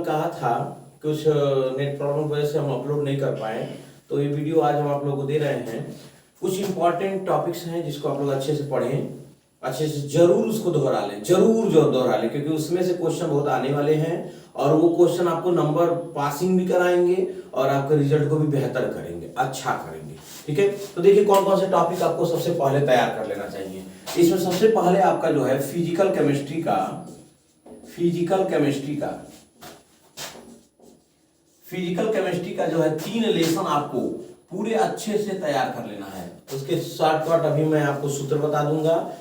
कहा था कुछ नेट प्रॉब्लम की वजह से हम अपलोड नहीं कर पाए, तो ये वीडियो आज हम आप लोगों को दे रहे हैं। कुछ इंपॉर्टेंट टॉपिक्स हैं जिसको आप लोग अच्छे से पढ़ें, अच्छे से जरूर उसको दोहरा लें, जरूर जो दोहरा लें, क्योंकि उसमें से क्वेश्चन बहुत आने वाले हैं और वो क्वेश्चन आपको नंबर पासिंग भी कराएंगे और आपके रिजल्ट को भी बेहतर करेंगे, अच्छा करेंगे। ठीक है, तो देखिए कौन कौन से टॉपिक आपको सबसे पहले तैयार कर लेना चाहिए। इसमें सबसे पहले आपका जो है फिजिकल केमिस्ट्री का जो है 3 लेसन आपको पूरे अच्छे से तैयार कर लेना है। उसके शॉर्टकट अभी मैं आपको सूत्र बता दूंगा,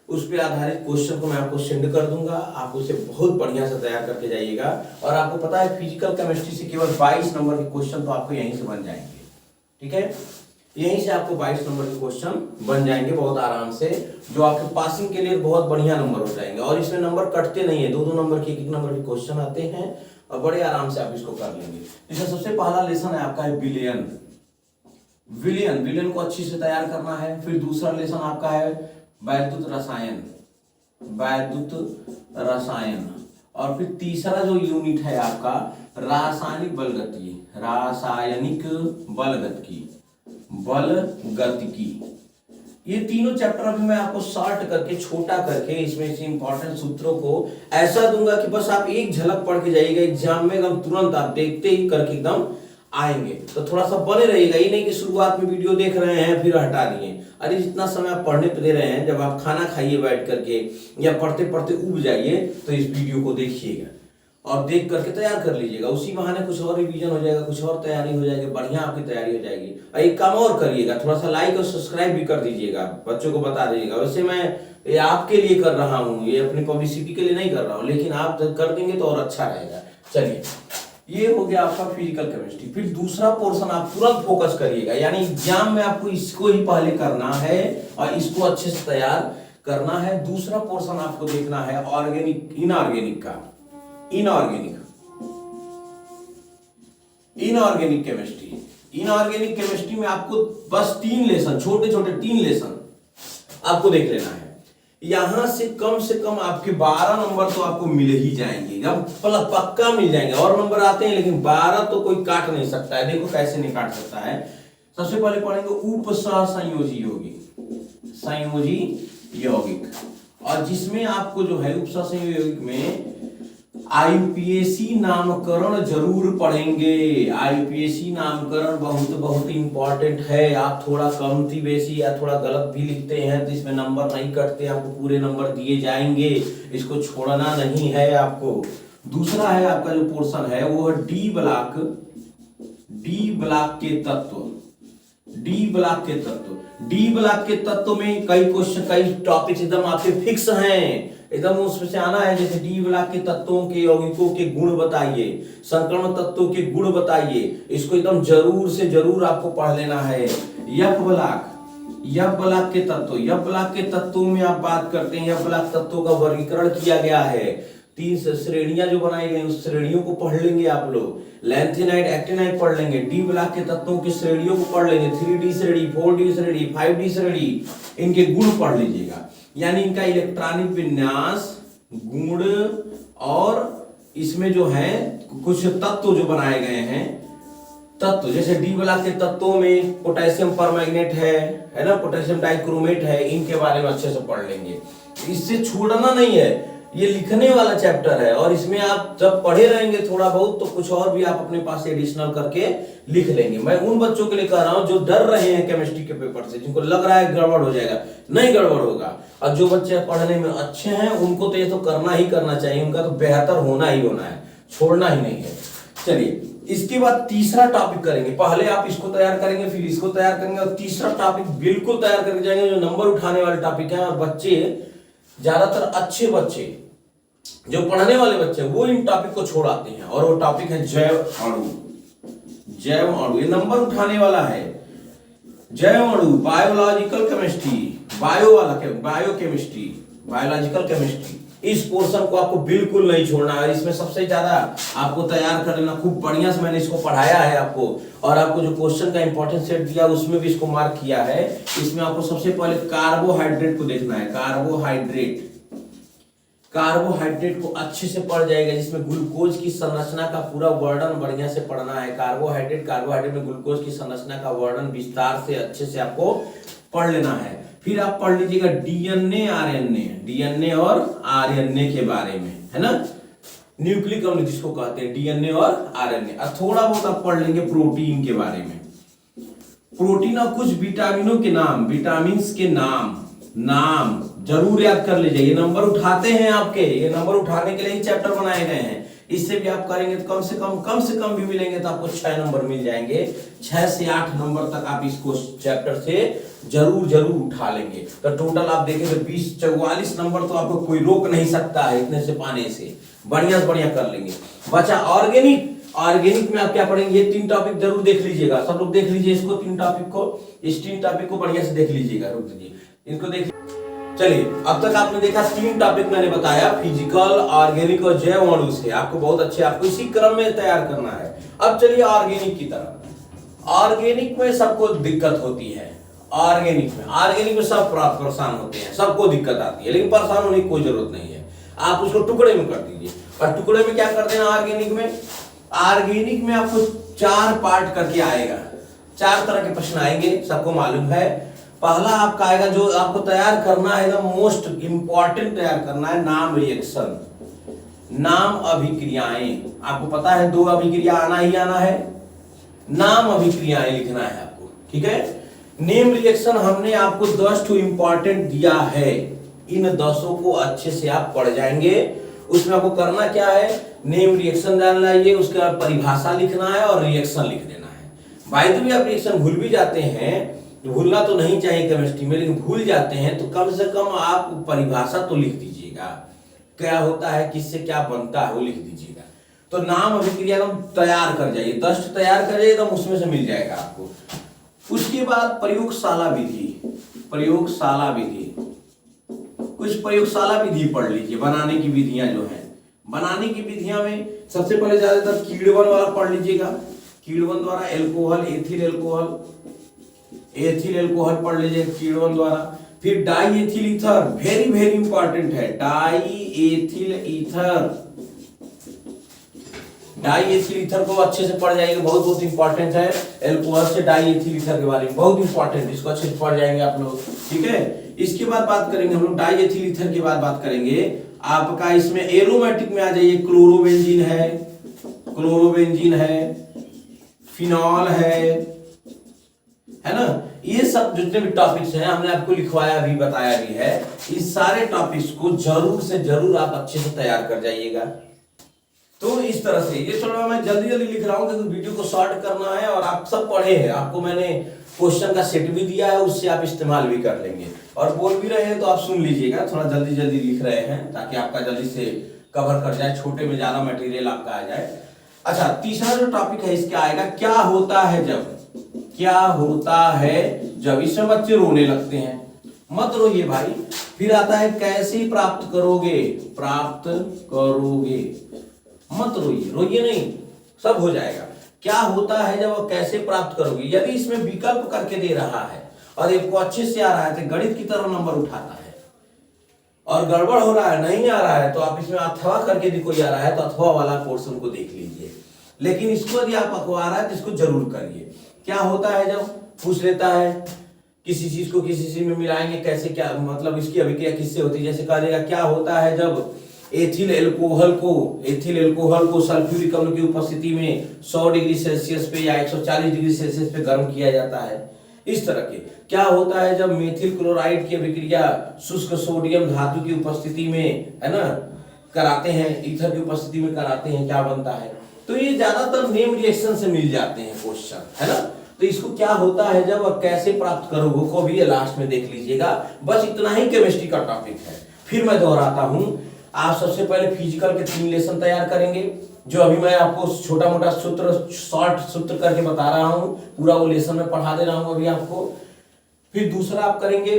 उस पर आधारित क्वेश्चन को मैं आपको सेंड कर दूंगा, आप उसे बहुत बढ़िया से तैयार करके जाइएगा। और आपको पता है फिजिकल केमिस्ट्री से केवल 22 नंबर के क्वेश्चन तो आपको यहीं से बन जाएंगे। ठीक है, यहीं से आपको 22 नंबर के क्वेश्चन बन जाएंगे बहुत आराम से, जो आपके पासिंग के लिए बहुत बढ़िया नंबर हो जाएंगे। और इसमें नंबर कटते नहीं है, 2-2 नंबर के, 1-1 नंबर के क्वेश्चन आते हैं और बड़े आराम से आप इसको कर लेंगे। इसमें सबसे पहला लेसन है आपका है विलियन को अच्छी से तैयार करना है। फिर दूसरा लेसन आपका है वैद्युत रसायन, और फिर तीसरा जो यूनिट है आपका रासायनिक बल गतिकी। ये तीनों चैप्टर अभी मैं आपको शॉर्ट करके, छोटा करके, इसमें से इंपॉर्टेंट सूत्रों को ऐसा दूंगा कि बस आप एक झलक पढ़ के जाइएगा, एग्जाम में एकदम तुरंत आप देखते ही करके एकदम आएंगे। तो थोड़ा सा बने रहिएगा, ये नहीं कि शुरुआत में वीडियो देख रहे हैं फिर हटा दिए। अरे जितना समय आप पढ़ने पे दे रहे हैं, जब आप खाना खाइए बैठ करके या पढ़ते पढ़ते उब जाइए, तो इस वीडियो को देखिएगा और देख करके तैयार कर लीजिएगा। उसी बहाने कुछ और रिवीजन हो जाएगा, कुछ और तैयारी हो जाएगी, बढ़िया आपकी तैयारी हो जाएगी। और एक काम और करिएगा, थोड़ा सा लाइक और सब्सक्राइब भी कर दीजिएगा, बच्चों को बता दीजिएगा। वैसे मैं ये आपके लिए कर रहा हूँ, ये अपनी पब्लिसिटी के लिए नहीं कर रहा हूँ, लेकिन आप कर देंगे तो और अच्छा रहेगा। चलिए, ये हो गया आपका फिजिकल केमिस्ट्री। फिर दूसरा पोर्शन आप तुरंत फोकस करिएगा, यानी एग्जाम में आपको इसको ही पहले करना है और इसको अच्छे से तैयार करना है। दूसरा पोर्शन आपको देखना है इनऑर्गेनिक केमिस्ट्री। इनऑर्गेनिक केमिस्ट्री में आपको बस 3 लेसन, छोटे 3 लेसन आपको देख लेना है। यहां से कम आपके 12 नंबर तो आपको मिल ही जाएंगे, एकदम पक्का मिल जाएंगे। और नंबर आते हैं लेकिन 12 तो कोई काट नहीं सकता है। देखो कैसे नहीं काट सकता है। सबसे पहले पढ़ेंगे उपसहसंयोजी यौगिक, और जिसमें आपको जो है उपसहसंयोजी यौगिक में आईयूपीएसी नामकरण जरूर पढ़ेंगे। आईयूपीएसी नामकरण बहुत इंपॉर्टेंट है। आप थोड़ा कमती बेसी या थोड़ा गलत भी लिखते हैं तो इसमें नंबर नहीं कटते, आपको पूरे नंबर दिए जाएंगे, इसको छोड़ना नहीं है आपको। दूसरा है आपका जो पोर्शन है वो है डी ब्लॉक के तत्व में कई क्वेश्चन, कई टॉपिक्स एकदम आपके फिक्स हैं, एकदम उसमें से आना है। जैसे डी ब्लॉक के तत्वों के यौगिकों के गुण बताइए, संक्रमण तत्वों के गुण बताइए, इसको एकदम जरूर से जरूर आपको पढ़ लेना है। एफ ब्लॉक के तत्वों में आप बात करते हैं, एफ ब्लॉक तत्वों का वर्गीकरण किया गया है। 3 श्रेणियां जो बनाई गई, उस श्रेणियों को पढ़ लेंगे आप लोग। लैंथेनाइड, एक्टिनाइड पढ़ लेंगे। डी ब्लॉक के तत्वों की श्रेणियों को पढ़ लेंगे, 3D श्रेणी, 4D श्रेणी, 5D श्रेणी, इनके गुण पढ़ लीजिएगा। यानी इनका इलेक्ट्रॉनिक विन्यास, गुण, और इसमें जो है कुछ तत्व जो बनाए गए हैं, तत्व जैसे डी ब्लॉक के तत्वों में पोटेशियम परमैंगनेट है ना, पोटेशियम डाइक्रोमेट है, इनके बारे में अच्छे से पढ़ लेंगे। इससे छोड़ना नहीं है, ये लिखने वाला चैप्टर है और इसमें आप जब पढ़े रहेंगे थोड़ा बहुत तो कुछ और भी आप अपने पास एडिशनल करके लिख लेंगे। मैं उन बच्चों के लिए कह रहा हूं जो डर रहे हैं केमिस्ट्री के पेपर से, जिनको लग रहा है गड़बड़ हो जाएगा, नहीं गड़बड़ होगा। और जो बच्चे पढ़ने में अच्छे हैं उनको तो ये तो करना ही करना चाहिए, उनका तो बेहतर होना ही होना है, छोड़ना ही नहीं है। चलिए, इसके बाद तीसरा टॉपिक करेंगे। पहले आप इसको तैयार करेंगे, फिर इसको तैयार करेंगे, और तीसरा टॉपिक बिल्कुल तैयार करके जाएंगे जो नंबर उठाने वाले टॉपिक है। और बच्चे, ज्यादातर अच्छे बच्चे जो पढ़ने वाले बच्चे वो इन टॉपिक को छोड़ आते हैं, और वो टॉपिक है जैव अणु। ये नंबर उठाने वाला है। जैव अणु, बायोलॉजिकल केमिस्ट्री, बायोलॉजिकल केमिस्ट्री, इस पोर्शन को आपको बिल्कुल नहीं छोड़ना है। इसमें सबसे ज्यादा आपको तैयार कर लेना, खूब बढ़िया से मैंने इसको पढ़ाया है आपको, और आपको जो क्वेश्चन का इंपॉर्टेंस सेट दिया उसमें भी इसको मार्क किया है। इसमें आपको सबसे पहले कार्बोहाइड्रेट को देखना है। कार्बोहाइड्रेट को अच्छे से पढ़ जाएगा, जिसमें ग्लूकोज की संरचना का पूरा वर्णन बढ़िया से पढ़ना है। कार्बोहाइड्रेट में ग्लूकोज की संरचना का वर्णन विस्तार से अच्छे से आपको पढ़ लेना है। फिर आप पढ़ लीजिएगा डीएनए और आरएनए के बारे में, है ना, न्यूक्लिक अम्ल जिसको कहते हैं, डीएनए और आरएनए। और थोड़ा बहुत आप पढ़ लेंगे प्रोटीन के बारे में, प्रोटीन और कुछ विटामिनों के नाम, विटामिन्स के नाम जरूर याद कर लीजिए। ये नंबर उठाते हैं आपके, ये नंबर उठाने के लिए ही चैप्टर बनाए गए हैं। इससे भी आप करेंगे तो कम से कम भी मिलेंगे तो आपको 6 नंबर मिल जाएंगे। 6 से 8 नंबर तक आप इसको चैप्टर से जरूर उठा लेंगे। तो टोटल आप देखें तो 44 नंबर तो आपको कोई रोक नहीं सकता है इतने से पाने से। बढ़िया से बढ़िया कर लेंगे। बचा ऑर्गेनिक में आप क्या पढ़ेंगे, ये 3 टॉपिक जरूर देख लीजिएगा। सब लोग देख लीजिए इसको, 3 टॉपिक को, इस 3 टॉपिक को बढ़िया से देख लीजिएगा। रुक दीजिए, इनको देख। चलिए, अब तक आपने देखा 3 टॉपिक मैंने बताया, फिजिकल, ऑर्गेनिक और जैव अणु से। आपको बहुत अच्छे, आपको इसी क्रम में तैयार करना है। अब चलिए ऑर्गेनिक की तरफ। ऑर्गेनिक में सबको दिक्कत होती है। ऑर्गेनिक में सब परेशान होते हैं, सबको दिक्कत आती है, लेकिन परेशान होने की कोई जरूरत नहीं है। आप उसको टुकड़े में कर दीजिए। और टुकड़े में क्या कर देना, ऑर्गेनिक में आपको 4 पार्ट करके आएगा। 4 तरह के प्रश्न आएंगे, सबको मालूम है। पहला आपका आएगा, जो आपको तैयार करना है, एकदम मोस्ट इंपॉर्टेंट तैयार करना है, नाम रिएक्शन, नाम अभिक्रियाएं। आपको पता है 2 अभिक्रिया आना ही आना है, नाम अभिक्रियाएं लिखना है आपको, ठीक है। नेम रिएक्शन हमने आपको 10 टू इंपॉर्टेंट दिया है, इन 10 को अच्छे से आप पढ़ जाएंगे। उसमें आपको करना क्या है, नेम रिएक्शन जानना है, उसके बाद परिभाषा लिखना है और रिएक्शन लिख देना है। बाय द वे आप रिएक्शन भूल भी जाते हैं, भूलना तो नहीं चाहिए केमिस्ट्री में, लेकिन भूल जाते हैं तो कम से कम आप परिभाषा तो लिख दीजिएगा, क्या होता है, किससे क्या बनता है, वो लिख दीजिएगा। तो नाम अभिक्रिया हम तैयार कर जाइए, 10 तैयार कर जाइए, तो उसमें से मिल जाएगा आपको। उसके बाद प्रयोगशाला विधि, कुछ प्रयोगशाला विधि पढ़ लीजिए। बनाने की विधियां जो है, बनाने की विधियां में सबसे पहले ज्यादातर कीड़वन वाला पढ़ लीजिएगा। कीड़वन द्वारा एल्कोहल, एथिल एल्कोहल पढ़ लीजिए कीड़वन द्वारा। फिर die ethyl ether, very important है, डाई एथिल ईथर को अच्छे से पढ़ जाएंगे, बहुत इंपॉर्टेंट है। एल्कोहल से डाई एथिल ईथर के बारे में बहुत इंपॉर्टेंट, इसको अच्छे से पढ़ जाएंगे आप लोग, ठीक है। इसके बाद बात करेंगे हम लोग डाई एथिल ईथर के बाद बात करेंगे आपका, इसमें एरोमेटिक में आ जाइए, क्लोरोबेंजीन है, फिनॉल है ना। ये सब जितने भी टॉपिक्स हैं हमने आपको लिखवाया भी, बताया भी है। इस सारे टॉपिक्स को जरूर से जरूर आप अच्छे से तैयार कर जाइएगा। तो इस तरह से ये थोड़ा मैं जल्दी लिख रहा हूं क्योंकि वीडियो को शॉर्ट करना है, और आप सब पढ़े हैं, आपको मैंने क्वेश्चन का सेट भी दिया है, उससे आप इस्तेमाल भी कर लेंगे। और बोल भी रहे हैं तो आप सुन लीजिएगा, थोड़ा जल्दी लिख रहे हैं ताकि आपका जल्दी से कवर कर जाए, छोटे में ज्यादा मटेरियल आपका आ जाए। अच्छा, तीसरा जो टॉपिक है इसका आएगा, क्या होता है जब इसमें बच्चे रोने लगते हैं। मत रोइए भाई। फिर आता है कैसे प्राप्त करोगे, मत रोइए नहीं, सब हो जाएगा। क्या होता है जब, कैसे प्राप्त करोगे। यदि इसमें विकल्प करके दे रहा है और आपको अच्छे से आ रहा है तो गणित की तरह नंबर उठाता है, और गड़बड़ हो रहा है, नहीं आ रहा है, तो आप इसमें अथवा करके भी कोई आ रहा है तो अथवा वाला पोर्शन को देख लीजिए। लेकिन इसको यदि आपको आ रहा है तो इसको जरूर करिए। क्या होता है जब पूछ लेता है, किसी चीज को किसी चीज में मिलाएंगे, कैसे, क्या मतलब इसकी अभिक्रिया किससे होती है। जैसे कहा जाएगा, क्या होता है जब एथिल एल्कोहल को सल्फ्यूरिक अम्ल की उपस्थिति में 100 डिग्री सेल्सियस पे या 140 डिग्री सेल्सियस पे गर्म किया जाता है। इस तरह के क्या होता है जब मेथिल क्लोराइड की अभिक्रिया शुष्क सोडियम धातु की उपस्थिति में, है ना, कराते हैं, ईथर की उपस्थिति में कराते हैं, क्या बनता है। तो ये ज्यादातर नेम रिएक्शन से मिल जाते हैं क्वेश्चन, है ना। तो इसको क्या होता है जब और कैसे प्राप्त करोगे को भी लास्ट में देख लीजिएगा। बस इतना ही केमिस्ट्री का टॉपिक है। फिर मैं दोहराता हूं, आप सबसे पहले फिजिकल के 3 लेसन तैयार करेंगे, जो अभी मैं आपको छोटा मोटा सूत्र, शॉर्ट सूत्र करके बता रहा हूं, पूरा वो लेसन में पढ़ा दे रहा हूं अभी आपको। फिर दूसरा आप करेंगे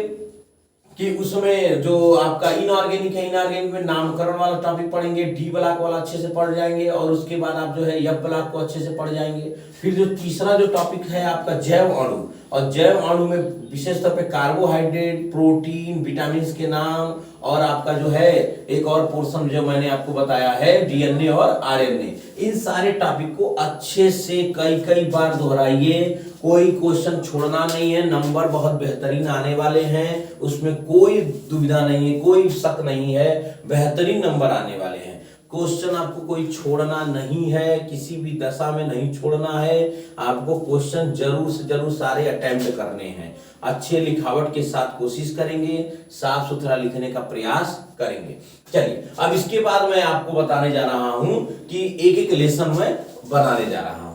कि उसमें जो आपका इनऑर्गेनिक है, इनऑर्गेनिक में नामकरण वाला टॉपिक पढ़ेंगे, डी ब्लॉक वाला अच्छे से पढ़ जाएंगे, और उसके बाद आप जो है एफ ब्लॉक को अच्छे से पढ़ जाएंगे। फिर जो तीसरा जो टॉपिक है आपका जैव अणु, और जैव अणु में विशेष तौर पे कार्बोहाइड्रेट, प्रोटीन, विटामिन के नाम और आपका जो है एक और पोर्शन जो मैंने आपको बताया है डीएनए और आरएनए। इन सारे टॉपिक को अच्छे से कई कई बार दोहराइए, कोई क्वेश्चन छोड़ना नहीं है, नंबर बहुत बेहतरीन आने वाले हैं, उसमें कोई दुविधा नहीं है, कोई शक नहीं है, बेहतरीन नंबर आने वाले हैं। क्वेश्चन आपको कोई छोड़ना नहीं है, किसी भी दशा में नहीं छोड़ना है, आपको क्वेश्चन जरूर से जरूर सारे अटेम्प्ट करने हैं। अच्छे लिखावट के साथ कोशिश करेंगे, साफ सुथरा लिखने का प्रयास करेंगे। चलिए अब इसके बाद मैं आपको बताने जा रहा हूं कि एक एक लेसन में बनाने जा रहा हूं।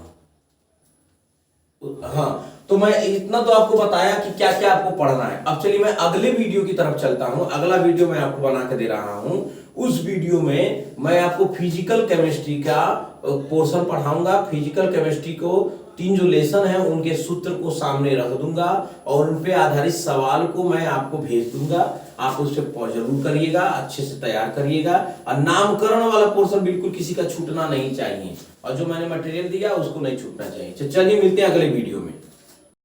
हाँ, तो मैं इतना तो आपको बताया कि क्या क्या आपको पढ़ना है। अब चलिए मैं अगले वीडियो की तरफ चलता हूं। अगला वीडियो मैं आपको बना के दे रहा हूं। उस वीडियो में मैं आपको फिजिकल केमिस्ट्री का पोर्शन पढ़ाऊंगा। फिजिकल केमिस्ट्री को 3 जो लेसन है उनके सूत्र को सामने रख दूंगा और उन पे आधारित सवाल को मैं आपको भेज दूंगा। आप उससे जरूर करिएगा, अच्छे से तैयार करिएगा। और नामकरण वाला पोर्शन बिल्कुल किसी का छूटना नहीं चाहिए, और जो मैंने मटेरियल दिया उसको नहीं छूटना चाहिए। चलिए मिलते हैं अगले वीडियो में।